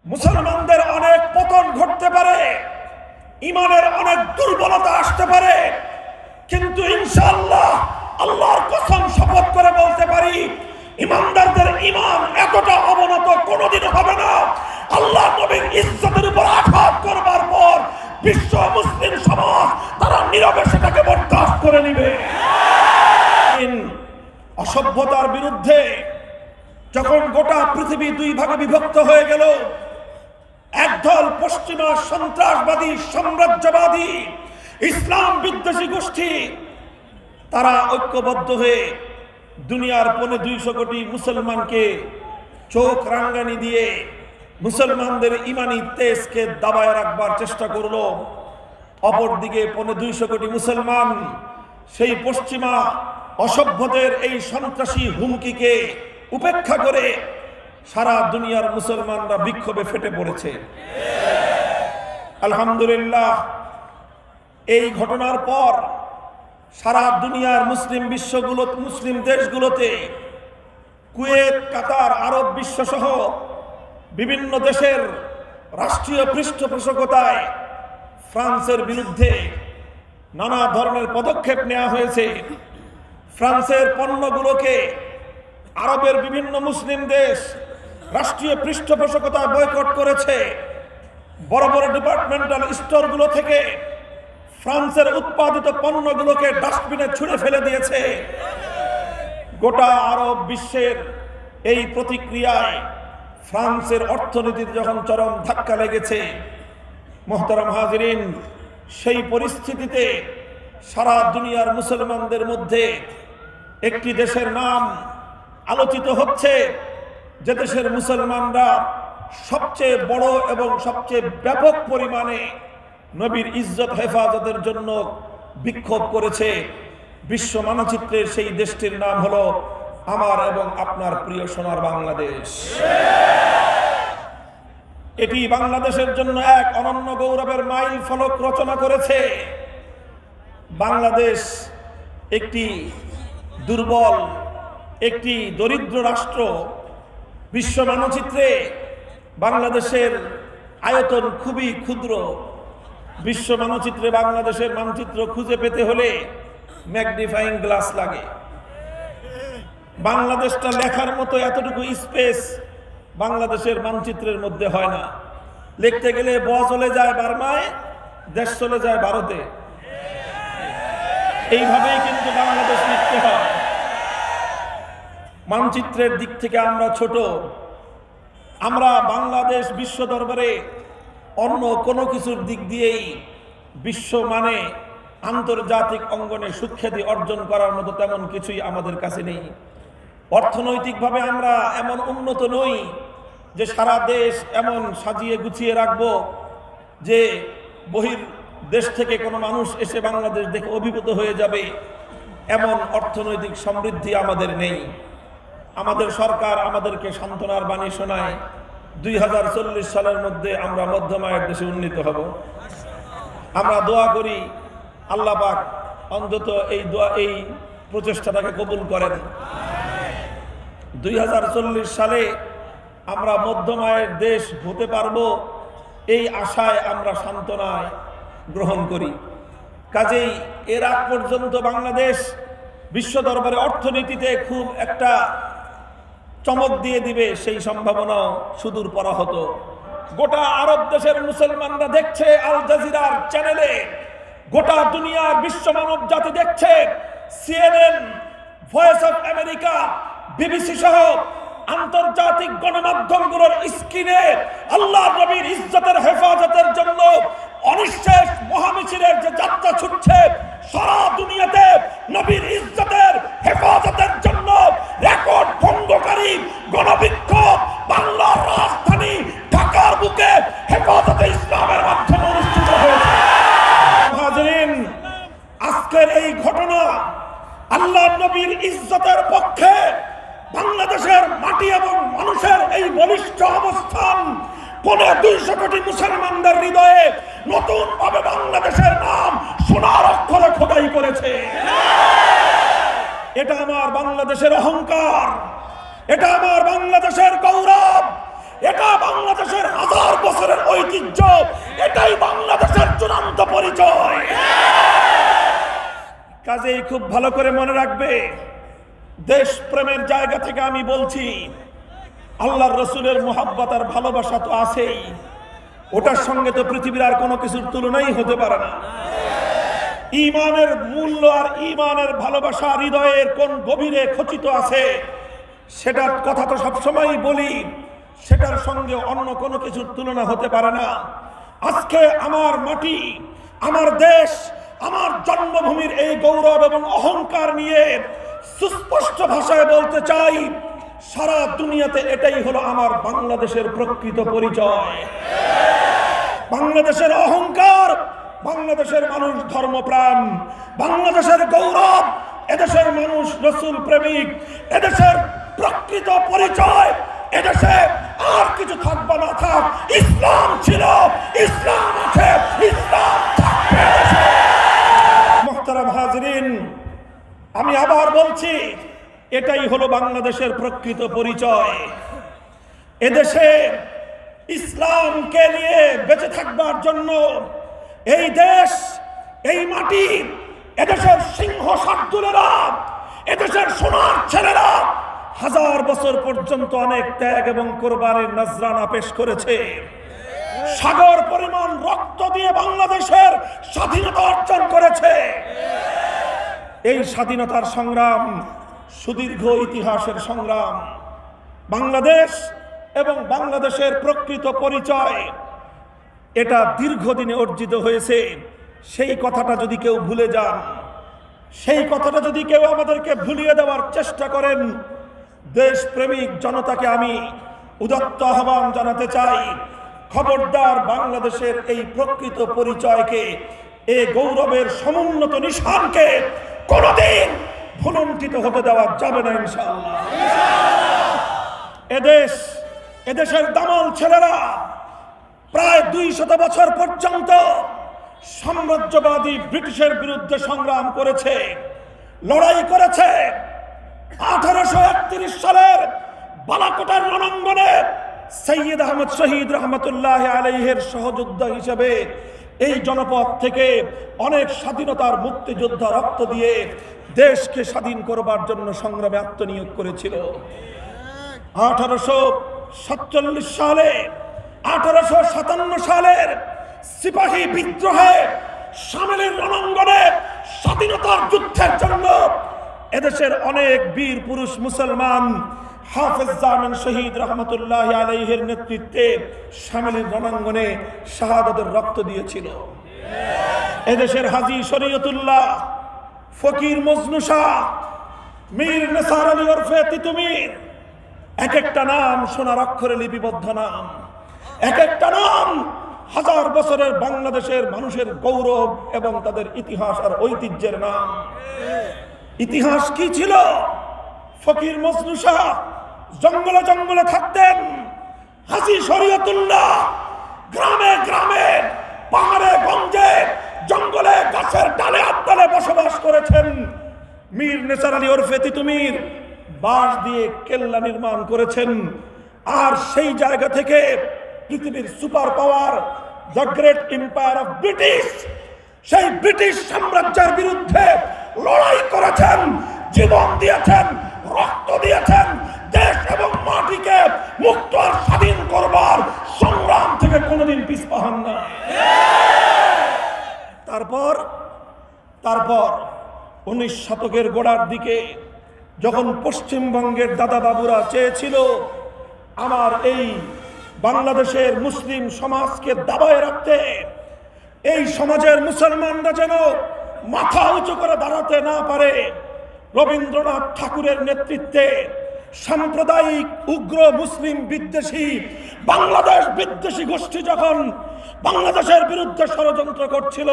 মুসলমানদের অনেক পতন ঘটতে পারে, ইমানের অনেক দুর্বলতা আসতে পারে, কিন্তু ইনশাআল্লাহ আল্লাহর কসম শপথ করে বলতে পারি, ইমানদারদের ইমান এতটা অবনত কোনোদিন হবে না। আল্লাহ নবীর ইজ্জতের উপর আঘাত করবার পর বিশ্ব মুসলিম সমাজ তারা নীরবে সেটাকে বরদাস্ত করে নিবে। অসভ্যতার বিরুদ্ধে যখন গোটা পৃথিবী দুই ভাগে বিভক্ত হয়ে গেল, একদল পশ্চিমা সন্ত্রাসবাদী সাম্রাজ্যবাদী ইসলাম বিদ্বেষী গোষ্ঠী তারা ঐক্যবদ্ধ হয়ে দুনিয়ার 250 কোটি মুসলমানকে চোখ রাঙ্গানি দিয়ে মুসলমানদের ইমানি তেজকে দাবায় রাখবার চেষ্টা করলো। অপরদিকে 250 কোটি মুসলমান সেই পশ্চিমা অসভ্যদের এই সন্ত্রাসী হুমকিকে উপেক্ষা করে সারা দুনিয়ার মুসলমানরা বিক্ষোভে ফেটে পড়েছে। আলহামদুলিল্লাহ, এই ঘটনার পর সারা দুনিয়ার মুসলিম দেশগুলোতে, কুয়েত, কাতার, আরব বিশ্ব সহ বিভিন্ন দেশের রাষ্ট্রীয় পৃষ্ঠপোষকতায় ফ্রান্সের বিরুদ্ধে নানা ধরনের পদক্ষেপ নেওয়া হয়েছে। ফ্রান্সের পণ্যগুলোকে আরবের বিভিন্ন মুসলিম দেশ রাষ্ট্রীয় পৃষ্ঠপোষকতায় বয়কট করেছে। বড় বড় ডিপার্টমেন্টাল স্টোরগুলো থেকে ফ্রান্সের উৎপাদিত পণ্যগুলোকে ডাস্টবিনে ছুঁড়ে ফেলে দিয়েছে। গোটা আরব বিশ্বের এই প্রতিক্রিয়ায় ফ্রান্সের অর্থনীতিতে যখন চরম ধাক্কা লেগেছে, মোহতারাম হাজিরিন, সেই পরিস্থিতিতে সারা দুনিয়ার মুসলমানদের মধ্যে একটি দেশের নাম আলোচিত হচ্ছে, যে দেশের মুসলমানরা সবচেয়ে বড় এবং সবচেয়ে ব্যাপক পরিমাণে নবীর ইজ্জত হেফাজতের জন্য বিক্ষোভ করেছে। বিশ্ব মানচিত্রের সেই দেশটির নাম হলো আমার এবং আপনার প্রিয় সোনার বাংলাদেশ। এটি বাংলাদেশের জন্য এক অনন্য গৌরবের মাইল ফলক রচনা করেছে। বাংলাদেশ একটি দুর্বল, একটি দরিদ্র রাষ্ট্র। বিশ্ব মানচিত্রে বাংলাদেশের আয়তন খুবই ক্ষুদ্র। বিশ্ব মানচিত্রে বাংলাদেশের মানচিত্র খুঁজে পেতে হলে ম্যাগনিফাইং গ্লাস লাগে। বাংলাদেশটা লেখার মতো এতটুকু স্পেস বাংলাদেশের মানচিত্রের মধ্যে হয় না। লিখতে গেলে চলে যায় বার্মায়, দেশ চলে যায় ভারতে। এইভাবেই কিন্তু বাংলাদেশ লিখতে হয়। মানচিত্রের দিক থেকে আমরা ছোট। আমরা বাংলাদেশ বিশ্ব দরবারে অন্য কোনো কিছুর দিক দিয়েই বিশ্ব মানে আন্তর্জাতিক অঙ্গনে সুখ্যাতি অর্জন করার মতো তেমন কিছুই আমাদের কাছে নেই। অর্থনৈতিকভাবে আমরা এমন উন্নত নই যে সারা দেশ এমন সাজিয়ে গুছিয়ে রাখবো যে বহির দেশ থেকে কোনো মানুষ এসে বাংলাদেশ দেখে অভিভূত হয়ে যাবে, এমন অর্থনৈতিক সমৃদ্ধি আমাদের নেই। আমাদের সরকার আমাদেরকে সান্ত্বনার বাণী শোনায় 2040 সালের মধ্যে আমরা মধ্যম আয়ের দেশে উন্নীত হব। আমরা দোয়া করি আল্লাহ পাক অন্তত এই প্রচেষ্টাটাকে কবুল করেন। 2040 সালে আমরা মধ্যম আয়ের দেশ হতে পারবো, এই আশায় আমরা সান্ত্বনায় গ্রহণ করি। কাজেই এর আগ পর্যন্ত বাংলাদেশ বিশ্ব দরবারে অর্থনীতিতে খুব একটা চমক দিয়ে দিবে সেই সম্ভাবনাও সুদূর পরাহত। গোটা আরব দেশের মুসলমানরা দেখছে আল জাজিরার চ্যানেলে, গোটা দুনিয়ার বিশ্ব মানব জাতি দেখছে CNN, voice of America, BBC সহ আন্তর্জাতিক গণমাধ্যমগুলোর স্ক্রিনে আল্লাহ নবীর ইজ্জতের হেফাজতের জন্য অনিঃশেষ মহামিছিলের যে যাত্রা ছুটছে, সারা দুনিয়াতে নবীর ইজ্জতের হেফাজতের জন্য রেকর্ড ভঙ্গকারী গণবিক্ষোভ বাংলার রাজধানী ঢাকার বুকে হেফাজতে ইসলামের মাধ্যমে অনুষ্ঠিত হয়েছে। হাজিরিন, আজকের এই ঘটনা আল্লাহ নবীর ইজ্জতের পক্ষে বাংলাদেশের মাটি এবং মানুষের এই বলিষ্ঠ অবস্থান 200 কোটি মুসলমানদের হৃদয়ে নতুন ভাবে বাংলাদেশের নাম সোনার অক্ষরে খোদাই করেছে। এটা আমার বাংলাদেশের অহংকার, এটা আমার বাংলাদেশের গৌরব, এটা বাংলাদেশের হাজার পরিচয়। কাজেই খুব ভালো করে মনে রাখবে, দেশপ্রেমের জায়গা থেকে আমি বলছি, আল্লাহর রসুলের মুহাব্বত আর ভালোবাসা তো আছেই, ওটার সঙ্গে তো পৃথিবীর আর কোনো কিছুর তুলনাই হতে পারে না। ঈমানের মূল্য আর ঈমানের ভালোবাসা হৃদয়ের কোন গভীরে খচিত আছে, সেটার কথা তো সবসময়ই বলি, সেটার সঙ্গে অন্য কোনো কিছুর তুলনা হতে পারে না। আজকে আমার মাটি, আমার দেশ, আমার জন্মভূমির এই গৌরব এবং অহংকার নিয়ে সুস্পষ্ট ভাষায় বলতে চাই, সারা দুনিয়াতে এটাই হলো আমার বাংলাদেশের প্রকৃত পরিচয়। বাংলাদেশের অহংকার, বাংলাদেশের মানুষ ধর্মপ্রাণ, বাংলাদেশের গৌরব, এদেশের মানুষ রসুল প্রেমিক, এদেশের প্রকৃত পরিচয়, এদেশে আর কিছু থাকবে না থাক, ইসলাম ছিল, ইসলাম আছে, ইসলাম থাকবে। মুহতারাম হাজিরিন, আমি আবার বলছি, এটাই হলো বাংলাদেশের প্রকৃত পরিচয়। এদেশে ইসলামকে নিয়ে বেঁচে থাকবার জন্য এই দেশ, এই মাটি, এদেশের সিংহ শার্দুলেরা, এদেশের সোনার ছেলেরা হাজার বছর পর্যন্ত অনেক ত্যাগ এবং কোরবানির নজরানা পেশ করেছে। সাগর পরিমাণ রক্ত দিয়ে বাংলাদেশের স্বাধীনতা অর্জন করেছে। এই স্বাধীনতার সংগ্রাম সুদীর্ঘ ইতিহাসের সংগ্রাম। বাংলাদেশ এবং বাংলাদেশের প্রকৃত পরিচয় এটা দীর্ঘদিনে অর্জিত হয়েছে। সেই কথাটা যদি কেউ ভুলে যান, সেই কথাটা যদি কেউ আমাদেরকে ভুলিয়ে দেওয়ার চেষ্টা করেন, দেশপ্রেমিক জনতাকে আমি উদাত্ত আহ্বান জানাতে চাই, খবরদার বাংলাদেশের এই প্রকৃত পরিচয়কে, এই গৌরবের সমুন্নত নিশানকে কোনদিন ভুলুণ্ঠিত হতে দেওয়া যাবে না ইনশাআল্লাহ। এদেশের দামাল ছেলেরা প্রায় 200 বছর পর্যন্ত সাম্রাজ্যবাদী ব্রিটিশের বিরুদ্ধে সংগ্রাম করেছে, লড়াই করেছে। 1831 সালের বালাকোটার রণাঙ্গনে সৈয়দ আহমদ শহীদ রহমতুল্লাহ আলাইহির সহযোদ্ধা হিসেবে এই জনপদ থেকে অনেক স্বাধীনতার মুক্তিযোদ্ধা রক্ত দিয়ে দেশকে স্বাধীন করবার জন্য সংগ্রামে আত্মনিয়োগ করেছিল। 1847 সালে, 1857 সালের সিপাহী বিদ্রোহে শামেলের রণাঙ্গনে স্বাধীনতার যুদ্ধের জন্য এদেশের অনেক বীর পুরুষ মুসলমান হাফেজ জামিন শহীদ রহমতুল্লাহ আলাইহির নেতৃত্বে শামেলের রণাঙ্গনে শাহাদাতের রক্ত দিয়েছিল। এদেশের হাজী শরীয়তুল্লাহ, ফকির মজনু শাহ, মীর নেসার আলী ওরফে তিতুমীর, এক একটা নাম সোনার অক্ষরে লিপিবদ্ধ নাম, এক একটা নাম হাজার বছরের বাংলাদেশের মানুষের গৌরব এবং তাদের ইতিহাস আর ঐতিহ্যের নাম। ইতিহাস কি ছিল? ফকির মজনু শাহ জঙ্গলে জঙ্গলে থাকতেন, হাজী শরীয়তুল্লাহ গ্রামে গ্রামে, পাহাড়ে গঞ্জে, জঙ্গলে গাছের ডালে আড্ডালে বসবাস করেছেন। মীর নেসার আলী ওরফে তিতুমীর বাঁশ দিয়ে কেল্লা নির্মাণ করেছেন। আর সেই জায়গা থেকে পৃথিবীর super power, the great empire of British, সেই ব্রিটিশ সাম্রাজ্যের বিরুদ্ধে লড়াই করেছেন, জীবন দিয়েছেন, রক্ত দিয়েছেন। দেশ এবং মাটিকে মুক্ত আর স্বাধীন করবার সংগ্রাম থেকে কোনোদিন পিছপা হন না। তারপর 19 শতকের গোড়ার দিকে যখন পশ্চিমবঙ্গের দাদা বাবুরা চেয়েছিল আমার এই বাংলাদেশের মুসলিম সমাজকে দাবায় রাখতে, এই সমাজের মুসলমানরা যেন মাথা উঁচু করে দাঁড়াতে না পারে, রবীন্দ্রনাথ ঠাকুরের নেতৃত্বে সাম্প্রদায়িক উগ্র মুসলিম বিদ্বেষী, বাংলাদেশ বিদ্বেষী গোষ্ঠী যখন বাংলাদেশের বিরুদ্ধে ষড়যন্ত্র করছিল,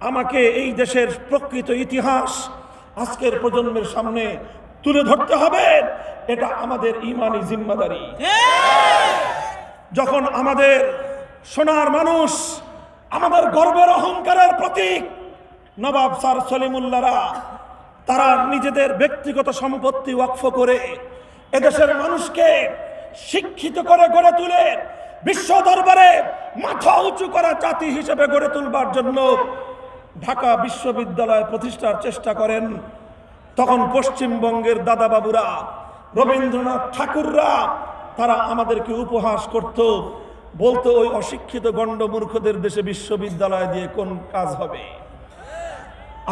আমাকে এই দেশের প্রকৃত ইতিহাস আজকের প্রজন্মের সামনে তুলে ধরতে হবে। এটা আমাদের ঈমানি জিম্মাদারি। যখন আমাদের সোনার মানুষ, আমাদের গর্বের অহংকারের প্রতীক নবাব স্যার সলিমুল্লাহরা, তারা নিজেদের ব্যক্তিগত সম্পত্তি ওয়াকফ করে এদেশের মানুষকে শিক্ষিত করে গড়ে তুলে বিশ্ব দরবারে মাথা উঁচু করা জাতি হিসেবে গড়ে তুলবার জন্য ঢাকা বিশ্ববিদ্যালয় প্রতিষ্ঠার চেষ্টা করেন, তখন পশ্চিমবঙ্গের দাদাবাবুরা, রবীন্দ্রনাথ ঠাকুররা তারা আমাদেরকে উপহাস করত, বলতো ওই অশিক্ষিত গণ্ডমূর্খদের দেশে বিশ্ববিদ্যালয় দিয়ে কোন কাজ হবে।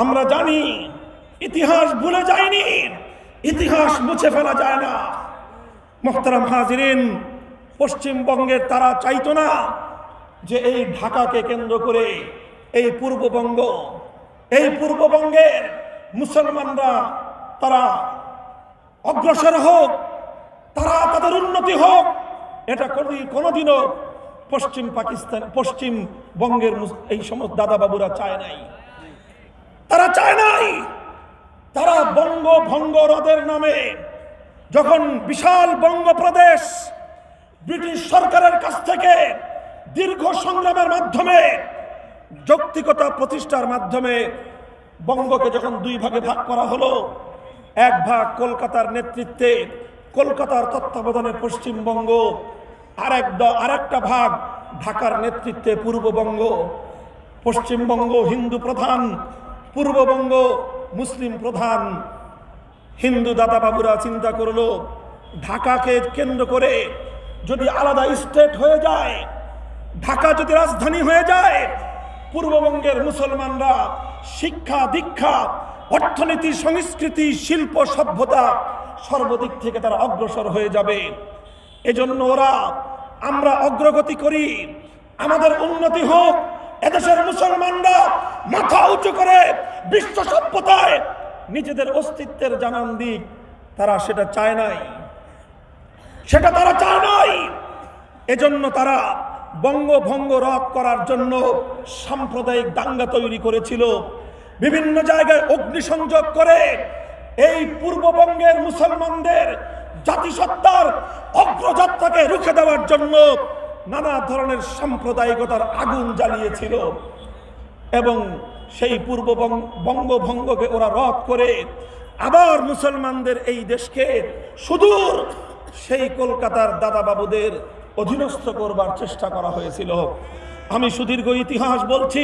আমরা জানি ইতিহাস ভুলে যায়নি, ইতিহাস মুছে ফেলা যায় না। মোহতারাম হাজিরিন, পশ্চিমবঙ্গের তারা চাইতো না যে এই ঢাকাকে কেন্দ্র করে এই পূর্ববঙ্গের মুসলমানরা তারা অগ্রসর হোক, তারা তাদের উন্নতি হোক। এটা কোনোদিনও পশ্চিমবঙ্গের এই সমস্ত দাদাবাবুরা চায় নাই, তারা চায় নাই। তারা বঙ্গভঙ্গ রদের নামে যখন বিশাল বঙ্গপ্রদেশ ব্রিটিশ সরকারের কাছ থেকে দীর্ঘ সংগ্রামের মাধ্যমে, যৌক্তিকতা প্রতিষ্ঠার মাধ্যমে বঙ্গকে যখন দুই ভাগে ভাগ করা হলো, এক ভাগ কলকাতার নেতৃত্বে, কলকাতার তত্ত্বাবধানে পশ্চিমবঙ্গ, আরেকটা ভাগ ঢাকার নেতৃত্বে পূর্ববঙ্গ। পশ্চিমবঙ্গ হিন্দু প্রধান, পূর্ববঙ্গ মুসলিম প্রধান। হিন্দু দাদাবাবুরা চিন্তা করলো, ঢাকাকে কেন্দ্র করে যদি আলাদা স্টেট হয়ে যায়, ঢাকা যদি রাজধানী হয়ে যায়, পূর্ববঙ্গের মুসলমানরা শিক্ষা দীক্ষা, অর্থনীতি, সংস্কৃতি, শিল্প, সভ্যতা সর্বদিক থেকে তারা অগ্রসর হয়ে যাবে। এজন্য আমরা অগ্রগতি করি, আমাদের উন্নতি হোক, এদেশের মুসলমানরা মাথা উঁচু করে বিশ্ব সভ্যতায় নিজেদের অস্তিত্বের জানান দিক, তারা সেটা চায় নাই, সেটা তারা চায় নাই। এজন্য তারা বঙ্গভঙ্গ রদ করার জন্য সাম্প্রদায়িক দাঙ্গা তৈরি করেছিল, বিভিন্ন জায়গায় অগ্নিসংযোগ করে এই পূর্ববঙ্গের মুসলমানদের জাতিসত্তার অগ্রযাত্রাকে রুখে দেওয়ার জন্য নানা ধরনের সাম্প্রদায়িকতার আগুন জ্বালিয়েছিল। এবং সেই বঙ্গভঙ্গকে ওরা রদ করে আবার মুসলমানদের এই দেশকে সুদূর সেই কলকাতার দাদাবাবুদের অধীনস্থ করবার চেষ্টা করা হয়েছিল। আমি সুদীর্ঘ ইতিহাস বলছি।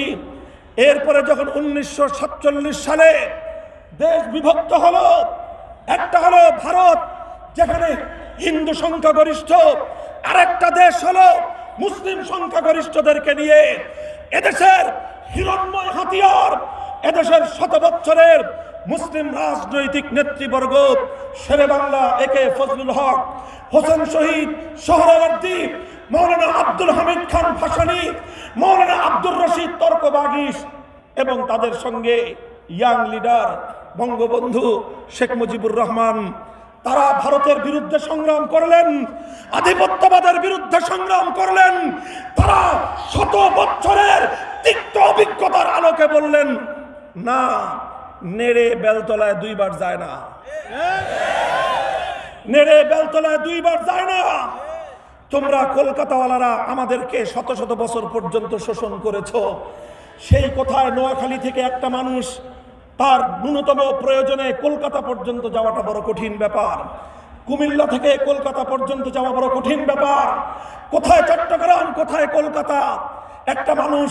এরপরে যখন 1947 সালে দেশ বিভক্ত হলো, একটা হলো ভারত যেখানে হিন্দু সংখ্যাগরিষ্ঠ, আরেকটা দেশ হলো মুসলিম সংখ্যাগরিষ্ঠদেরকে নিয়ে। এদেশের হিরণ্ময় হাতিয়ার, এদেশের শত বছরের মুসলিম রাজনৈতিক নেতৃবর্গ, শেরে বাংলা একে ফজলুল হক, হোসেন শহীদ সোহরাওয়ার্দী, মৌলানা আব্দুল হামিদ খান ভাসানী, মৌলানা আব্দুর রশিদ তর্কবাগীশ এবং তাদের সঙ্গে ইয়াং লিডার বঙ্গবন্ধু শেখ মুজিবুর রহমান, তারা ভারতের বিরুদ্ধে সংগ্রাম করলেন, আধিপত্যবাদের বিরুদ্ধে সংগ্রাম করলেন। তারা শত বছরের তিক্ত অভিজ্ঞতার আলোকে বললেন, না, নেড়ে বেলতলায় দুইবার যায় না, নেড়ে বেলতলায় দুইবার যায় না। তোমরা কলকাতাওয়ালারা আমাদেরকে শত শত বছর পর্যন্ত শোষণ করেছো। সেই কথায় নোয়াখালী থেকে একটা মানুষ তার ন্যূনতম প্রয়োজনে কলকাতা পর্যন্ত যাওয়াটা বড় কঠিন ব্যাপার, কুমিল্লা থেকে কলকাতা পর্যন্ত যাওয়া বড় কঠিন ব্যাপার। কোথায় চট্টগ্রাম, কোথায় কলকাতা। একটা মানুষ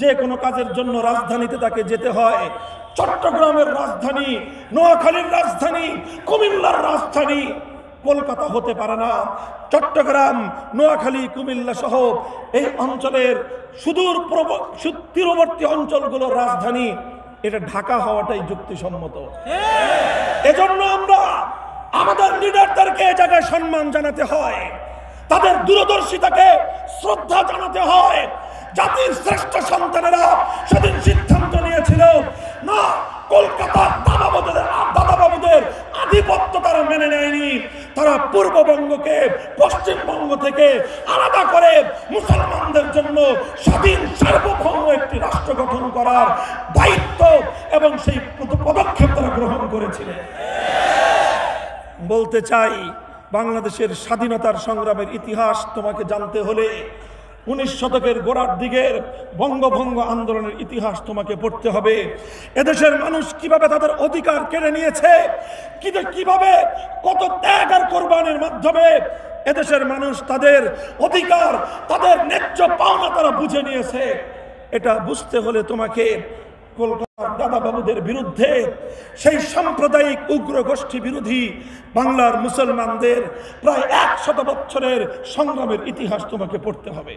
যে কোনো কাজের জন্য রাজধানীতে তাকে যেতে হয়। চট্টগ্রামের রাজধানী, নোয়াখালীর রাজধানী, কুমিল্লার রাজধানী কলকাতা হতে পারে না। চট্টগ্রাম, নোয়াখালী, কুমিল্লা সহ এই অঞ্চলের সুদূর তীরবর্তী অঞ্চলগুলোর রাজধানী এটা ঢাকা হওয়াটাই যুক্তিসম্মত। এজন্য আমরা আমাদের লিডারদেরকে এই জায়গায় সম্মান জানাতে হয়, তাদের দূরদর্শিতাকে শ্রদ্ধা জানাতে হয়। জাতির শ্রেষ্ঠ সন্তানেরা সেদিন সিদ্ধান্ত নিয়েছিল, না, কলকাতার দাদাবাবুদের আধিপত্য তারা মেনে নেয়নি। তারা পূর্ববঙ্গকে পশ্চিমবঙ্গ থেকে আলাদা করে মুসলমানদের জন্য স্বাধীন সার্বভৌম একটি রাষ্ট্র গঠন করার দায়িত্ব এবং সেই পদক্ষেপ তারা গ্রহণ করেছিলেন। বলতে চাই, বাংলাদেশের স্বাধীনতার সংগ্রামের ইতিহাস তোমাকে জানতে হলে 19 শতকের গোড়ার দিকের বঙ্গভঙ্গ আন্দোলনের ইতিহাস তোমাকে পড়তে হবে। এদেশের মানুষ কিভাবে তাদের অধিকার কেড়ে নিয়েছে, কিভাবে কত ত্যাগ আর কোরবানির মাধ্যমে এদেশের মানুষ তাদের অধিকার, তাদের ন্যায্য পাওনা তারা বুঝে নিয়েছে। এটা বুঝতে হলে তোমাকে কলকাতার দাদাবাবুদের বিরুদ্ধে, সেই সাম্প্রদায়িক উগ্র গোষ্ঠী বিরোধী বাংলার মুসলমানদের প্রায় 100 বছরের সংগ্রামের ইতিহাস তোমাকে পড়তে হবে।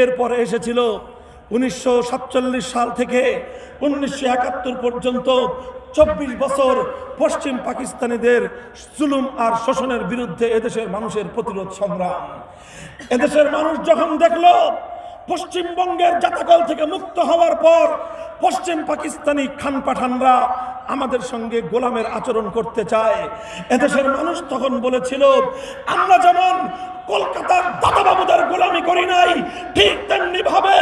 এরপরে এসেছিল 1947 সাল থেকে 1971 পর্যন্ত 24 বছর পশ্চিম পাকিস্তানিদের জুলুম আর শোষণের বিরুদ্ধে এদেশের মানুষের প্রতিরোধ সংগ্রাম। এদেশের মানুষ যখন দেখলো পশ্চিমবঙ্গের জাতাকল থেকে মুক্ত হওয়ার পর পশ্চিম পাকিস্তানি খান পাঠানরা আমাদের সঙ্গে গোলামের আচরণ করতে চায়, এদেশের মানুষ তখন বলেছিল, আমরা যেমন কলকাতার দাদাবাবুদের গোলামি করি নাই, ঠিক তেমনি ভাবে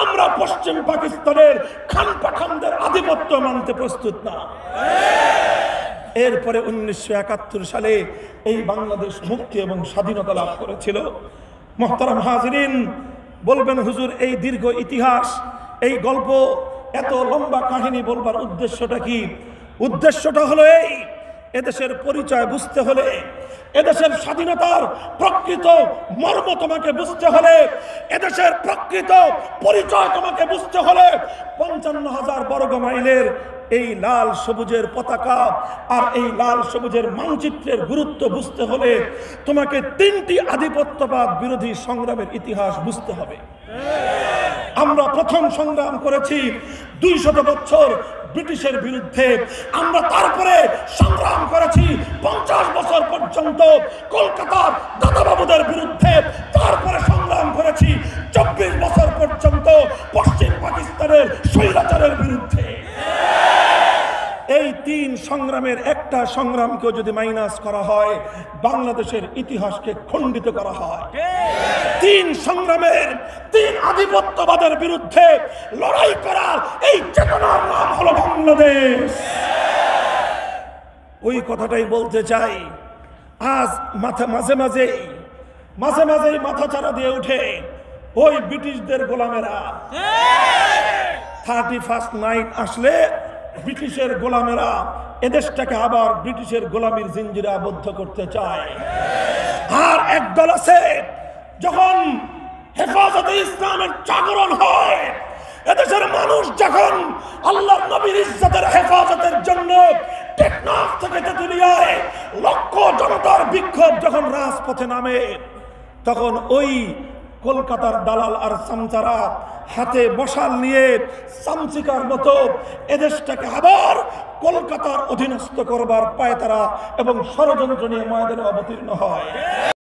আমরা পশ্চিম পাকিস্তানের খান পাঠানদের আধিপত্য মানতে প্রস্তুত না। এরপরে 1971 সালে এই বাংলাদেশ মুক্তি এবং স্বাধীনতা লাভ করেছিল। মোহতারাম হাজিরিন, বলবেন হুজুর এই দীর্ঘ ইতিহাস, এই গল্প, এত লম্বা কাহিনী বলবার উদ্দেশ্যটা কি? উদ্দেশ্যটা হলো এই, এদেশের পরিচয় বুঝতে হলে, এদেশের স্বাধীনতার প্রকৃত মর্ম তোমাকে বুঝতে হলে, এদেশের প্রকৃত পরিচয় তোমাকে বুঝতে হলে 55,000 বর্গ মাইলের এই লাল সবুজের পতাকা আর এই লাল সবুজের মানচিত্রের গুরুত্ব বুঝতে হলে তোমাকে 3টি আধিপত্যবাদ বিরোধী সংগ্রামের ইতিহাস বুঝতে হবে। আমরা প্রথম সংগ্রাম করেছি 200 বছর ব্রিটিশের বিরুদ্ধে, আমরা তারপরে সংগ্রাম করেছি 50 বছর পর্যন্ত কলকাতার দাদাবাবুদের বিরুদ্ধে, তারপরে সংগ্রাম করেছি 24 বছর পর্যন্ত পশ্চিম পাকিস্তানের স্বৈরাচারের বিরুদ্ধে। এই 3 সংগ্রামের একটা সংগ্রামকেও যদি মাইনাস করা হয়, বাংলাদেশের ইতিহাসকে খণ্ডিত করা হয়। 3 সংগ্রামের, 3 আধিপত্যবাদের বিরুদ্ধে লড়াই করার এই চেতনার নাম হলো বাংলাদেশ। ওই কথাটাই বলতে চাই। আজ মাঝে মাঝে মাথা চারা দিয়ে উঠে ওই ব্রিটিশদের গোলামেরা 31st নাইট আসলে ব্রিটিশের গোলামেরা এদেশটাকে আবার ব্রিটিশের গোলামির জিঞ্জিরে আবদ্ধ করতে চায়। আর একদল আছে, যখন হেফাজতে ইসলামের জাগরণ হয়, এদেশের মানুষ যখন আল্লাহর নবীর ইজ্জতের হেফাজতের জন্য টেকনাফ থেকে তেতুলিয়ায় লক্ষ জনতার বিক্ষোভ যখন রাজপথে নামে, তখন ওই কলকাতার দালাল আর চামচারা হাতে মশাল নিয়ে চামচিকার মতো এদেশটাকে আবার কলকাতার অধীনস্থ করবার পায়তারা এবং ষড়যন্ত্র নিয়ে ময়দানে অবতীর্ণ হয়।